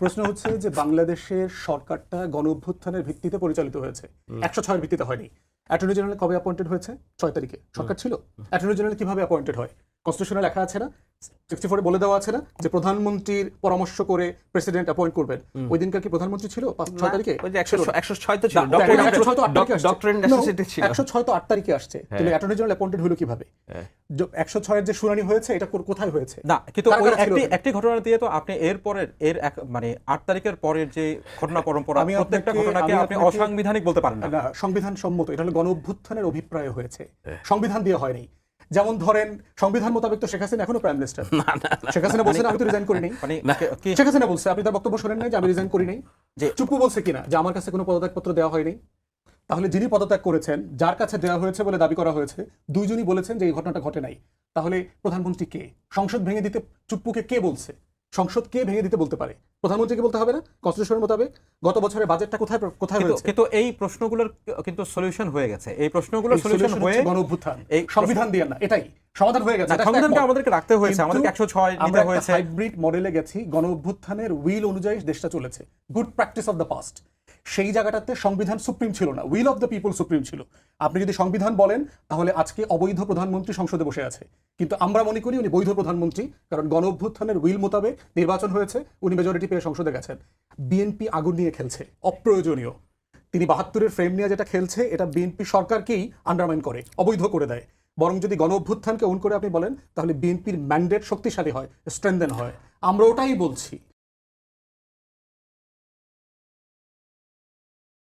প্রশ্ন হচ্ছে যে বাংলাদেশের সরকারটা গণ অভ্যুত্থানের ভিত্তিতে পরিচালিত হয়েছে, 106 ভিত্তিতে হয়নি। অ্যাটর্নি জেনারেল কবে অ্যাপয়েন্টেড হয়েছে? 6 তারিখে। সরকার ছিল। অ্যাটর্নি জেনারেল কিভাবে অ্যাপয়েন্টেড হয়? কনস্টিটিউশনে লেখা আছে না, 64 বলে দেওয়া আছে না যে প্রধানমন্ত্রীর পরামর্শ করে প্রেসিডেন্ট অ্যাপয়েন্ট করবেন। ওই দিনকার কি প্রধানমন্ত্রী ছিল 6 তারিখে? 106 তো ছিল, 106 তো 8 তারিখে আসছে। তাহলে অ্যাটর্নি জেনারেল অ্যাপয়েন্টেড হলো কিভাবে? 106 এর যে শুনানি হয়েছে এটা কোথায় হয়েছে? না, কিন্তু একটি ঘটনা দিয়ে তো আপনি মানে 8 তারিখের পরের যে ঘটনা পরম্পরা, প্রত্যেকটা ঘটনাকে আপনি অসাংবিধানিক বলতে পারেন না। সংবিধান সম্মত, এটা হলো গণ অভ্যুত্থানের অভিপ্রায় হয়েছে, সংবিধান দিয়ে হয়নি। যেমন ধরেন সংবিধান মোতাবেক তো শেখ হাসিনা এখনো প্রাইম মিনিস্টার। শেখ হাসিনা বলছেন আমি তো রিজাইন করি নাই। শেখ হাসিনা বলছে, আপনি তার বক্তব্য শোনেন নাই যে আমি রিজাইন করি নাই? চুপ্পু বলছে কিনা যে আমার কাছে কোনো পদত্যাগপত্র দেওয়া হয়নি? তাহলে যিনি পদত্যাগ করেছেন, যার কাছে দেওয়া হয়েছে বলে দাবি করা হয়েছে, দুইজনই বলেছেন যে এই ঘটনাটা ঘটে নাই। তাহলে প্রধানমন্ত্রী কে? সংসদ ভেঙে দিতে চুপ্পুকে কে বলছে? সংসদ কে ভেঙে দিতে বলতে পারে? প্রধানমন্ত্রীকে বলতে হবে না? কনস্টিটিউশনের মোতাবেক গত বছরের বাজেটটা কোথায় হয়েছে? কিন্তু এই প্রশ্নগুলোর কিন্তু সলিউশন হয়ে গেছে। এই প্রশ্নগুলোর সলিউশন হয়ে গণ অভ্যুত্থান, এই সংবিধান দিয়ে না, এটাই সমাধান হয়ে গেছে। সংবিধানকে আমাদেরকে রাখতে হয়েছে, আমাদেরকে 106 নিতে হয়েছে। হাইব্রিড মডেলে গেছি, গণ অভ্যুত্থানের উইল অনুযায়ী দেশটা চলেছে, good practice of the past. সেই জায়গাটাতে সংবিধান সুপ্রিম ছিল না, will of the people supreme ছিল। আপনি যদি সংবিধান বলেন তাহলে আজকে অবৈধ প্রধানমন্ত্রী সংসদে বসে আছে, কিন্তু আমরা মনে করি উনি বৈধ প্রধানমন্ত্রী, কারণ গণ অভ্যুত্থানের উইল মোতাবেক নির্বাচন হয়েছে, উনি মেজরিটি পেয়ে সংসদে গেছেন। বিএনপি আগুন নিয়ে খেলছে, অপ্রয়োজনীয়। তিনি 72-এর ফ্রেম নিয়ে যেটা খেলছে, এটা বিএনপি সরকারকেই আন্ডারমাইন করে, অবৈধ করে দেয়। বরং যদি গণ অভ্যুত্থানকে ওন করে আপনি বলেন, তাহলে বিএনপির ম্যান্ডেট শক্তিশালী হয়, স্ট্রেনদেন হয়। আমরা ওটাই বলছি।